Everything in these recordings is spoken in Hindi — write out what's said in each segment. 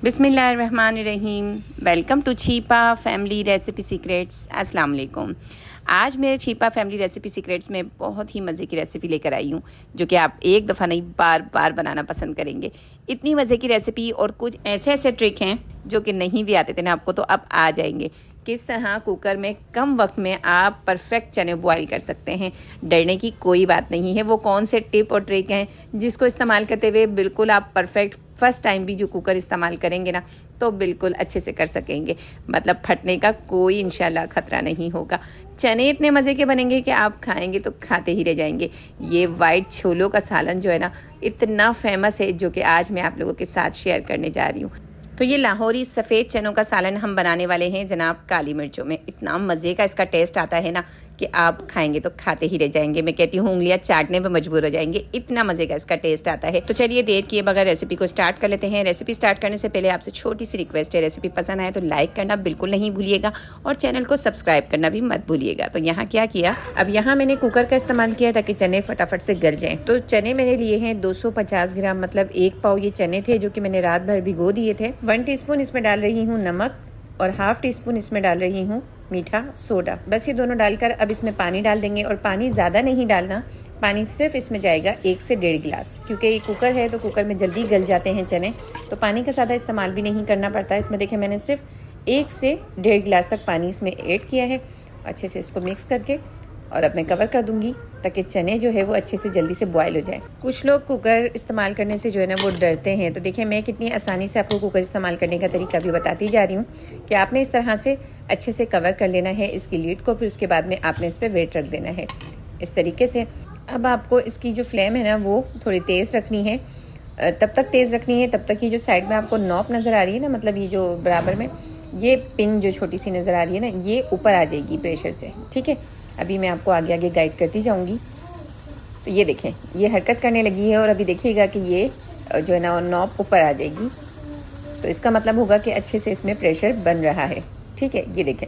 बिस्मिल्लाहिर्रहमानिर्रहीम। Welcome to Chhipa family recipe secrets. अस्सलाम वालेकुम। आज मेरे छीपा फैमिली रेसिपी सीक्रेट्स में बहुत ही मज़े की रेसिपी लेकर आई हूँ, जो कि आप एक दफ़ा नहीं बार बार बनाना पसंद करेंगे। इतनी मज़े की रेसिपी और कुछ ऐसे ट्रिक हैं जो कि नहीं भी आते थे ना आपको, तो अब आ जाएंगे। किस तरह कुकर में कम वक्त में आप परफेक्ट चने बॉईल कर सकते हैं। डरने की कोई बात नहीं है। वो कौन से टिप और ट्रिक हैं जिसको इस्तेमाल करते हुए बिल्कुल आप परफेक्ट फर्स्ट टाइम भी जो कुकर इस्तेमाल करेंगे ना, तो बिल्कुल अच्छे से कर सकेंगे। मतलब फटने का कोई इंशाल्लाह ख़तरा नहीं होगा। चने इतने मज़े के बनेंगे कि आप खाएंगे तो खाते ही रह जाएंगे। ये वाइट छोलों का सालन जो है ना, इतना फेमस है, जो कि आज मैं आप लोगों के साथ शेयर करने जा रही हूँ। तो ये लाहौरी सफ़ेद चनों का सालन हम बनाने वाले हैं जनाब काली मिर्चों में। इतना मज़े का इसका टेस्ट आता है ना कि आप खाएंगे तो खाते ही रह जाएंगे। मैं कहती हूँ उंगलियां चाटने पे मजबूर हो जाएंगे, इतना मज़े का इसका टेस्ट आता है। तो चलिए देर किए बगैर रेसिपी को स्टार्ट कर लेते हैं। रेसिपी स्टार्ट करने से पहले आपसे छोटी सी रिक्वेस्ट है, रेसिपी पसंद आए तो लाइक करना बिल्कुल नहीं भूलिएगा और चैनल को सब्सक्राइब करना भी मत भूलिएगा। तो यहाँ क्या किया, अब यहाँ मैंने कुकर का इस्तेमाल किया ताकि चने फटाफट से गल जाएँ। तो चने मैंने लिए हैं 250 ग्राम, मतलब 1 पाव ये चने थे जो कि मैंने रात भर भिगो दिए थे। 1 टीस्पून इसमें डाल रही हूँ नमक और हाफ टी स्पून इसमें डाल रही हूँ मीठा सोडा। बस ये दोनों डालकर अब इसमें पानी डाल देंगे। और पानी ज़्यादा नहीं डालना, पानी सिर्फ इसमें जाएगा 1 से 1.5 गिलास, क्योंकि ये कुकर है तो कुकर में जल्दी गल जाते हैं चने, तो पानी का ज़्यादा इस्तेमाल भी नहीं करना पड़ता। इसमें देखिए मैंने सिर्फ 1 से 1.5 गिलास तक पानी इसमें ऐड किया है। अच्छे से इसको मिक्स करके और अब मैं कवर कर दूंगी ताकि चने जो है वो अच्छे से जल्दी से बॉयल हो जाए। कुछ लोग कुकर इस्तेमाल करने से जो है ना वो डरते हैं, तो देखिए मैं कितनी आसानी से आपको कुकर इस्तेमाल करने का तरीका भी बताती जा रही हूँ कि आपने इस तरह से अच्छे से कवर कर लेना है इसकी लीड को। फिर उसके बाद में आपने इस पर वेट रख देना है इस तरीके से। अब आपको इसकी जो फ्लेम है ना वो थोड़ी तेज़ रखनी है। तब तक तेज़ रखनी है तब तक कि जो साइड में आपको नॉब नज़र आ रही है ना, मतलब ये जो बराबर में ये पिन जो छोटी सी नज़र आ रही है ना, ये ऊपर आ जाएगी प्रेशर से। ठीक है, अभी मैं आपको आगे आगे गाइड करती जाऊंगी। तो ये देखें ये हरकत करने लगी है और अभी देखिएगा कि ये जो है ना नॉब ऊपर आ जाएगी, तो इसका मतलब होगा कि अच्छे से इसमें प्रेशर बन रहा है। ठीक है, ये देखें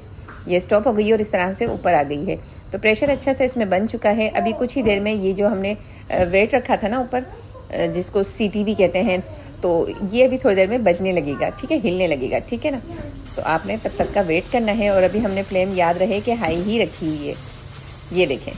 ये स्टॉप हो गई और इस तरह से ऊपर आ गई है, तो प्रेशर अच्छा से इसमें बन चुका है। अभी कुछ ही देर में ये जो हमने वेट रखा था ना ऊपर, जिसको सीटी भी कहते हैं, तो ये अभी थोड़ी देर में बजने लगेगा। ठीक है, हिलने लगेगा। ठीक है ना, तो आपने तब तक का वेट करना है। और अभी हमने फ्लेम याद रहे कि हाई ही रखी हुई है। ये देखें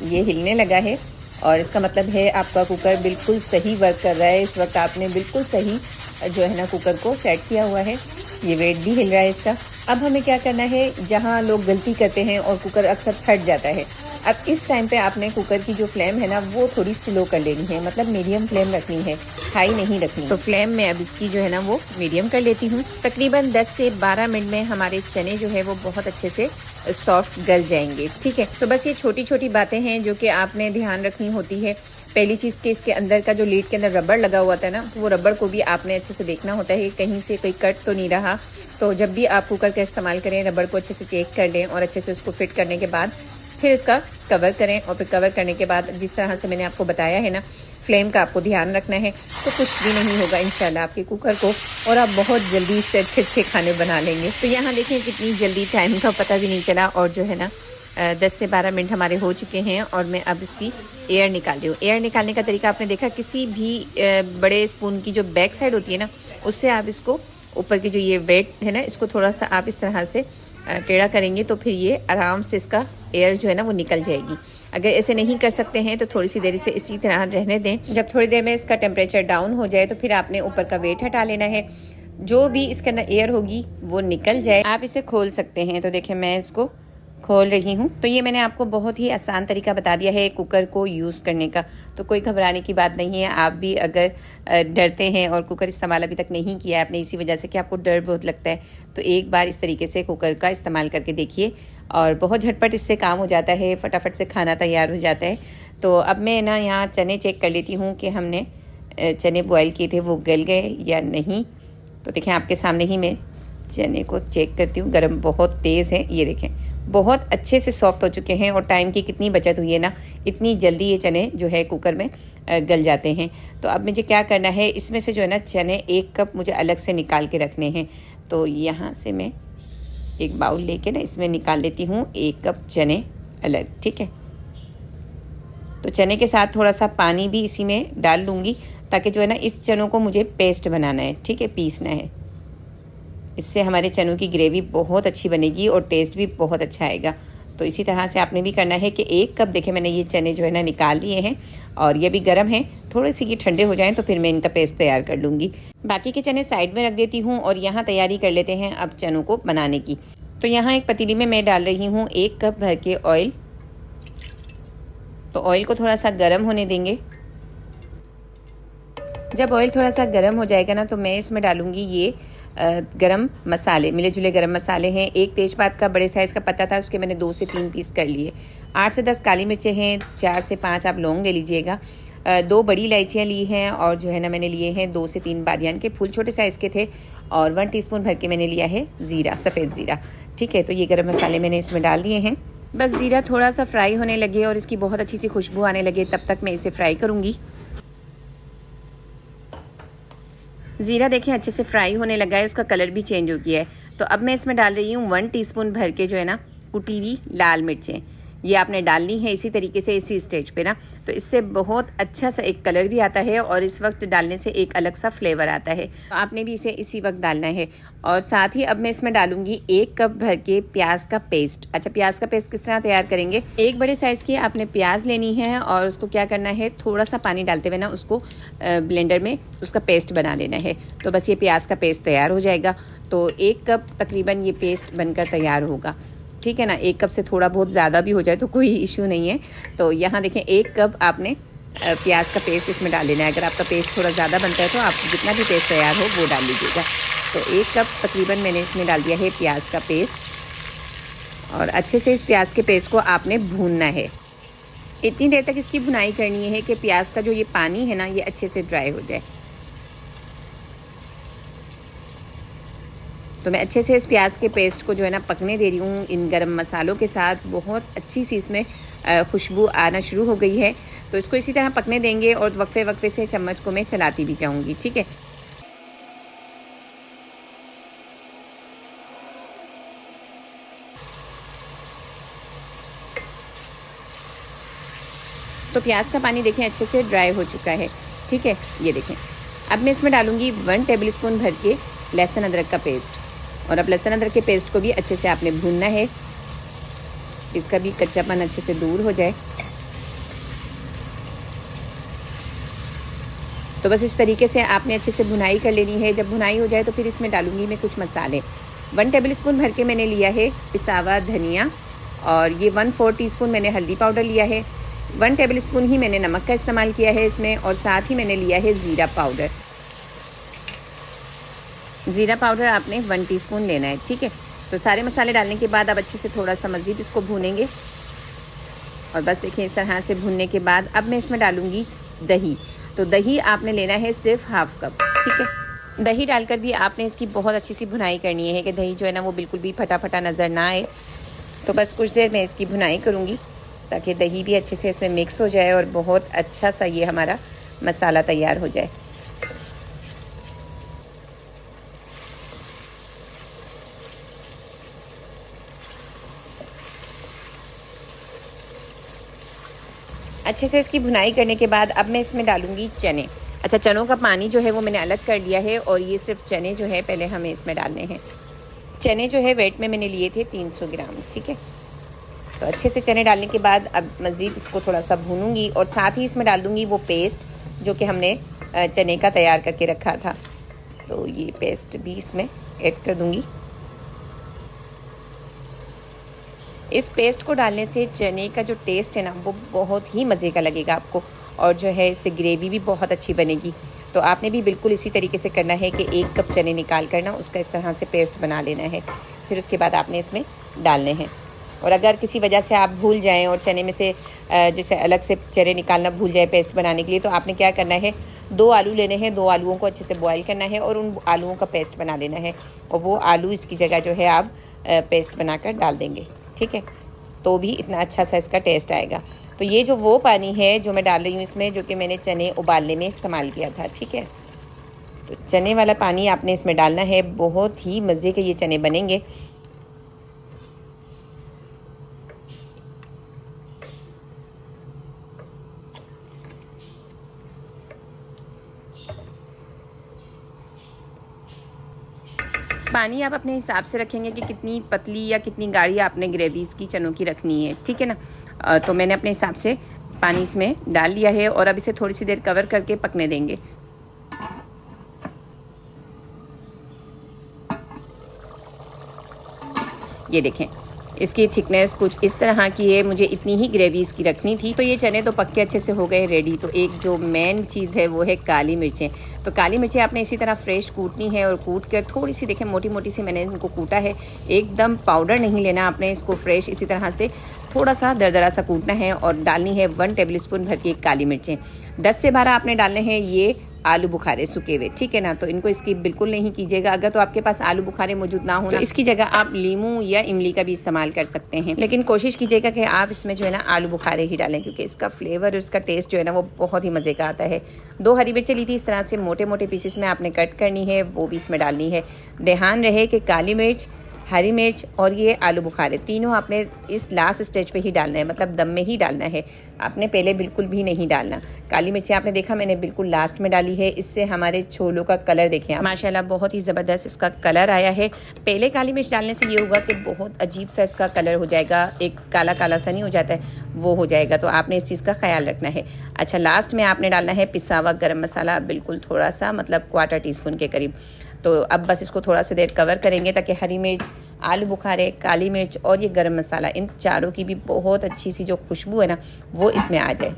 ये हिलने लगा है और इसका मतलब है आपका कुकर बिल्कुल सही वर्क कर रहा है। इस वक्त आपने बिल्कुल सही जो है ना कुकर को सेट किया हुआ है। ये वेट भी हिल रहा है इसका। अब हमें क्या करना है, जहाँ लोग गलती करते हैं और कुकर अक्सर फट जाता है, अब इस टाइम पे आपने कुकर की जो फ्लेम है ना वो थोड़ी स्लो कर लेनी है, मतलब मीडियम फ्लेम रखनी है, हाई नहीं रखनी। तो फ्लेम में अब इसकी जो है ना वो मीडियम कर लेती हूँ। तकरीबन 10 से 12 मिनट में हमारे चने जो है वो बहुत अच्छे से सॉफ्ट गल जाएंगे। ठीक है, तो बस ये छोटी छोटी बातें हैं जो कि आपने ध्यान रखनी होती है। पहली चीज़ कि इसके अंदर का जो लीड के अंदर रबड़ लगा हुआ था ना, वो रबड़ को भी आपने अच्छे से देखना होता है, कहीं से कोई कट तो नहीं रहा। तो जब भी आप कुकर का इस्तेमाल करें, रबड़ को अच्छे से चेक कर लें और अच्छे से उसको फिट करने के बाद फिर इसका कवर करें। और फिर कवर करने के बाद जिस तरह से मैंने आपको बताया है ना, फ्लेम का आपको ध्यान रखना है, तो कुछ भी नहीं होगा इंशाल्लाह आपके कुकर को, और आप बहुत जल्दी इससे अच्छे अच्छे खाने बना लेंगे। तो यहाँ देखें कितनी जल्दी टाइम का पता भी नहीं चला और जो है ना 10 से 12 मिनट हमारे हो चुके हैं और मैं अब इसकी एयर निकाल रही हूँ। एयर निकालने का तरीका आपने देखा, किसी भी बड़े स्पून की जो बैक साइड होती है ना, उससे आप इसको ऊपर की जो ये वेट है ना, इसको थोड़ा सा आप इस तरह से टेढ़ा करेंगे तो फिर ये आराम से इसका एयर जो है ना वो निकल जाएगी। अगर ऐसे नहीं कर सकते हैं तो थोड़ी सी देर से इसी तरह रहने दें। जब थोड़ी देर में इसका टेम्परेचर डाउन हो जाए तो फिर आपने ऊपर का वेट हटा लेना है, जो भी इसके अंदर एयर होगी वो निकल जाए। आप इसे खोल सकते हैं। तो देखिए मैं इसको खोल रही हूँ। तो ये मैंने आपको बहुत ही आसान तरीका बता दिया है कुकर को यूज़ करने का, तो कोई घबराने की बात नहीं है। आप भी अगर डरते हैं और कुकर इस्तेमाल अभी तक नहीं किया है आपने, इसी वजह से कि आपको डर बहुत लगता है, तो एक बार इस तरीके से कुकर का इस्तेमाल करके देखिए और बहुत झटपट इससे काम हो जाता है, फटाफट से खाना तैयार हो जाता है। तो अब मैं ना यहाँ चने चेक कर लेती हूँ कि हमने चने बॉयल किए थे वो गल गए या नहीं। तो देखें आपके सामने ही मैं चने को चेक करती हूँ। गरम बहुत तेज़ है, ये देखें बहुत अच्छे से सॉफ्ट हो चुके हैं और टाइम की कितनी बचत हुई है ना, इतनी जल्दी ये चने जो है कुकर में गल जाते हैं। तो अब मुझे क्या करना है, इसमें से जो है ना चने 1 कप मुझे अलग से निकाल के रखने हैं। तो यहाँ से मैं एक बाउल लेके ना इसमें निकाल लेती हूँ 1 कप चने अलग। ठीक है, तो चने के साथ थोड़ा सा पानी भी इसी में डाल लूँगी, ताकि जो है ना इस चनों को मुझे पेस्ट बनाना है, ठीक है, पीसना है। इससे हमारे चनों की ग्रेवी बहुत अच्छी बनेगी और टेस्ट भी बहुत अच्छा आएगा। तो इसी तरह से आपने भी करना है कि 1 कप देखें मैंने ये चने जो है ना निकाल लिए हैं, और ये भी गर्म हैं। थोड़े से ये ठंडे हो जाएं तो फिर मैं इनका पेस्ट तैयार कर लूँगी। बाकी के चने साइड में रख देती हूँ और यहाँ तैयारी कर लेते हैं अब चनों को बनाने की। तो यहाँ एक पतीली में मैं डाल रही हूँ 1 कप भर के ऑयल। तो ऑयल को थोड़ा सा गर्म होने देंगे। जब ऑयल थोड़ा सा गर्म हो जाएगा ना, तो मैं इसमें डालूँगी ये गरम मसाले, मिले जुले गरम मसाले हैं। 1 तेज़पात का बड़े साइज़ का पत्ता था, उसके मैंने 2 से 3 पीस कर लिए। 8 से 10 काली मिर्चें हैं, 4 से 5 आप लौंग ले लीजिएगा। 2 बड़ी इलायचियाँ ली हैं, और जो है ना मैंने लिए हैं 2 से 3 बादियान के फूल, छोटे साइज़ के थे। और 1 टीस्पून भर के मैंने लिया है ज़ीरा, सफ़ेद ज़ीरा, ठीक है। तो ये गरम मसाले मैंने इसमें डाल दिए हैं। बस ज़ीरा थोड़ा सा फ्राई होने लगे और इसकी बहुत अच्छी सी खुशबू आने लगे, तब तक मैं इसे फ्राई करूँगी। ज़ीरा देखें अच्छे से फ्राई होने लगा है, उसका कलर भी चेंज हो गया है। तो अब मैं इसमें डाल रही हूँ 1 टीस्पून भर के जो है ना कुटी हुई लाल मिर्चें। ये आपने डालनी है इसी तरीके से, इसी स्टेज पे ना, तो इससे बहुत अच्छा सा एक कलर भी आता है और इस वक्त डालने से एक अलग सा फ्लेवर आता है। तो आपने भी इसे इसी वक्त डालना है। और साथ ही अब मैं इसमें डालूंगी 1 कप भर के प्याज का पेस्ट। अच्छा, प्याज का पेस्ट किस तरह तैयार करेंगे? 1 बड़े साइज़ की आपने प्याज लेनी है और उसको क्या करना है, थोड़ा सा पानी डालते हुए ना उसको ब्लेंडर में उसका पेस्ट बना लेना है। तो बस ये प्याज का पेस्ट तैयार हो जाएगा। तो 1 कप तकरीबन ये पेस्ट बनकर तैयार होगा, ठीक है ना। 1 कप से थोड़ा बहुत ज़्यादा भी हो जाए तो कोई इशू नहीं है। तो यहाँ देखें 1 कप आपने प्याज का पेस्ट इसमें डाल लेना है। अगर आपका पेस्ट थोड़ा ज़्यादा बनता है तो आप जितना भी पेस्ट तैयार हो वो डाल लीजिएगा। तो 1 कप तकरीबन मैंने इसमें डाल दिया है प्याज का पेस्ट, और अच्छे से इस प्याज के पेस्ट को आपने भूनना है। इतनी देर तक इसकी भुनाई करनी है कि प्याज का जो ये पानी है ना ये अच्छे से ड्राई हो जाए। तो मैं अच्छे से इस प्याज के पेस्ट को जो है ना पकने दे रही हूँ इन गरम मसालों के साथ। बहुत अच्छी सी इसमें खुशबू आना शुरू हो गई है। तो इसको इसी तरह पकने देंगे और वक्फे वक्फे से चम्मच को मैं चलाती भी जाऊँगी, ठीक है। तो प्याज का पानी देखें अच्छे से ड्राई हो चुका है, ठीक है। ये देखें अब मैं इसमें डालूँगी 1 टेबल स्पून भर के लहसुन अदरक का पेस्ट। और अब लहसुन अदरक के पेस्ट को भी अच्छे से आपने भूनना है, इसका भी कच्चापन अच्छे से दूर हो जाए। तो बस इस तरीके से आपने अच्छे से भुनाई कर लेनी है। जब भुनाई हो जाए तो फिर इसमें डालूंगी मैं कुछ मसाले। 1 टेबल स्पून भर के मैंने लिया है पिसा हुआ धनिया, और ये 1/4 टीस्पून मैंने हल्दी पाउडर लिया है। 1 टेबल स्पून ही मैंने नमक का इस्तेमाल किया है इसमें, और साथ ही मैंने लिया है ज़ीरा पाउडर। ज़ीरा पाउडर आपने 1 टीस्पून लेना है, ठीक है। तो सारे मसाले डालने के बाद अब अच्छे से थोड़ा सा मज़ीद इसको भूनेंगे। और बस देखिए इस तरह से भूनने के बाद अब मैं इसमें डालूँगी दही। तो दही आपने लेना है सिर्फ 1/2 कप, ठीक है। दही डालकर भी आपने इसकी बहुत अच्छी सी भुनाई करनी है कि दही जो है ना वो बिल्कुल भी फटा फटा नज़र ना आए। तो बस कुछ देर मैं इसकी भुनाई करूँगी ताकि दही भी अच्छे से इसमें मिक्स हो जाए और बहुत अच्छा सा ये हमारा मसाला तैयार हो जाए। अच्छे से इसकी भुनाई करने के बाद अब मैं इसमें डालूंगी चने। अच्छा, चनों का पानी जो है वो मैंने अलग कर लिया है, और ये सिर्फ चने जो है पहले हमें इसमें डालने हैं। चने जो है वेट में मैंने लिए थे 300 ग्राम, ठीक है। तो अच्छे से चने डालने के बाद अब मज़ीद इसको थोड़ा सा भूनूंगी, और साथ ही इसमें डाल दूँगी वो पेस्ट जो कि हमने चने का तैयार करके रखा था। तो ये पेस्ट भी इसमें ऐड कर दूँगी। इस पेस्ट को डालने से चने का जो टेस्ट है ना वो बहुत ही मज़े का लगेगा आपको, और जो है इससे ग्रेवी भी बहुत अच्छी बनेगी। तो आपने भी बिल्कुल इसी तरीके से करना है कि 1 कप चने निकाल कर ना उसका इस तरह से पेस्ट बना लेना है। फिर उसके बाद आपने इसमें डालने हैं। और अगर किसी वजह से आप भूल जाएं और चने में से जैसे अलग से चने निकालना भूल जाए पेस्ट बनाने के लिए, तो आपने क्या करना है, 2 आलू लेने हैं। 2 आलूओं को अच्छे से बॉईल करना है और उन आलूओं का पेस्ट बना लेना है, और वो आलू इसकी जगह जो है आप पेस्ट बनाकर डाल देंगे, ठीक है। तो भी इतना अच्छा सा इसका टेस्ट आएगा। तो ये जो वो पानी है जो मैं डाल रही हूँ इसमें, जो कि मैंने चने उबालने में इस्तेमाल किया था, ठीक है। तो चने वाला पानी आपने इसमें डालना है। बहुत ही मज़े के ये चने बनेंगे। पानी आप अपने हिसाब से रखेंगे कि कितनी पतली या कितनी गाढ़ी आपने ग्रेवीज़ की चनों की रखनी है, ठीक है ना। तो मैंने अपने हिसाब से पानी इसमें डाल लिया है और अब इसे थोड़ी सी देर कवर करके पकने देंगे। ये देखें, इसकी थिकनेस कुछ इस तरह की है। मुझे इतनी ही ग्रेवी इसकी रखनी थी। तो ये चने तो पक्के अच्छे से हो गए रेडी। तो एक जो मेन चीज़ है वो है काली मिर्चें। तो काली मिर्चें आपने इसी तरह फ्रेश कूटनी है और कूट कर थोड़ी सी देखें मोटी मोटी सी मैंने इनको कूटा है। एकदम पाउडर नहीं लेना आपने इसको, फ्रेश इसी तरह से थोड़ा सा दरदरा सा कूटना है और डालनी है 1 टेबलस्पून भर की काली मिर्चें। 10 से 12 आपने डालने हैं ये आलू बुखारे सूखे हुए, ठीक है ना। तो इनको स्किप बिल्कुल नहीं कीजिएगा। अगर तो आपके पास आलू बुखारे मौजूद ना हो तो इसकी जगह आप लीमू या इमली का भी इस्तेमाल कर सकते हैं, लेकिन कोशिश कीजिएगा कि आप इसमें जो है ना आलू बुखारे ही डालें, क्योंकि इसका फ्लेवर और इसका टेस्ट जो है ना वो बहुत ही मज़े का आता है। 2 हरी मिर्चें ली थी, इस तरह से मोटे मोटे पीसेस में आपने कट करनी है, वो भी इसमें डालनी है। ध्यान रहे कि काली मिर्च, हरी मिर्च और ये आलू बुखारे तीनों आपने इस लास्ट स्टेज पे ही डालना है, मतलब दम में ही डालना है, आपने पहले बिल्कुल भी नहीं डालना। काली मिर्ची आपने देखा मैंने बिल्कुल लास्ट में डाली है। इससे हमारे छोलों का कलर देखें आप, माशाल्लाह बहुत ही ज़बरदस्त इसका कलर आया है। पहले काली मिर्च डालने से ये होगा कि बहुत अजीब सा इसका कलर हो जाएगा, एक काला काला सा नहीं हो जाता है, वो हो जाएगा। तो आपने इस चीज़ का ख्याल रखना है। अच्छा, लास्ट में आपने डालना है पिसा हुआ गरम मसाला, बिल्कुल थोड़ा सा, मतलब 1/4 टीस्पून के करीब। तो अब बस इसको थोड़ा सा देर कवर करेंगे ताकि हरी मिर्च, आलू बुखारे, काली मिर्च और ये गरम मसाला, इन चारों की भी बहुत अच्छी सी जो खुशबू है ना वो इसमें आ जाए।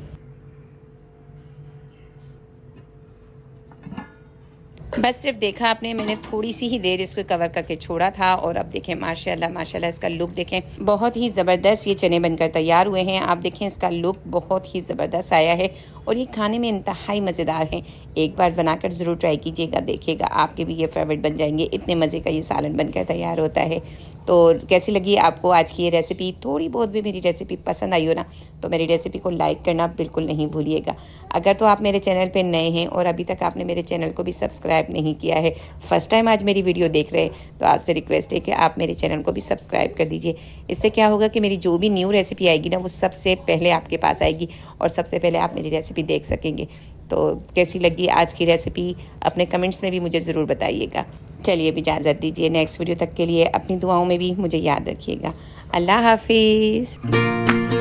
बस सिर्फ देखा आपने, मैंने थोड़ी सी ही देर इसको कवर करके छोड़ा था और अब देखें माशाल्लाह माशाल्लाह इसका लुक देखें, बहुत ही ज़बरदस्त ये चने बनकर तैयार हुए हैं। आप देखें इसका लुक बहुत ही ज़बरदस्त आया है और ये खाने में इंतहाई मज़ेदार हैं। एक बार बनाकर ज़रूर ट्राई कीजिएगा, देखिएगा आपके भी ये फेवरेट बन जाएंगे। इतने मज़े का ये सालन बनकर तैयार होता है। तो कैसी लगी आपको आज की ये रेसिपी? थोड़ी बहुत भी मेरी रेसिपी पसंद आई हो ना तो मेरी रेसिपी को लाइक करना बिल्कुल नहीं भूलिएगा। अगर तो आप मेरे चैनल पे नए हैं और अभी तक आपने मेरे चैनल को भी सब्सक्राइब नहीं किया है, फर्स्ट टाइम आज मेरी वीडियो देख रहे हैं, तो आपसे रिक्वेस्ट है कि आप मेरे चैनल को भी सब्सक्राइब कर दीजिए। इससे क्या होगा कि मेरी जो भी न्यू रेसिपी आएगी ना वो सबसे पहले आपके पास आएगी और सबसे पहले आप मेरी रेसिपी देख सकेंगे। तो कैसी लगी आज की रेसिपी अपने कमेंट्स में भी मुझे ज़रूर बताइएगा। चलिए अभी इजाज़त दीजिए, नेक्स्ट वीडियो तक के लिए अपनी दुआओं में भी मुझे याद रखिएगा। अल्लाह हाफिज़।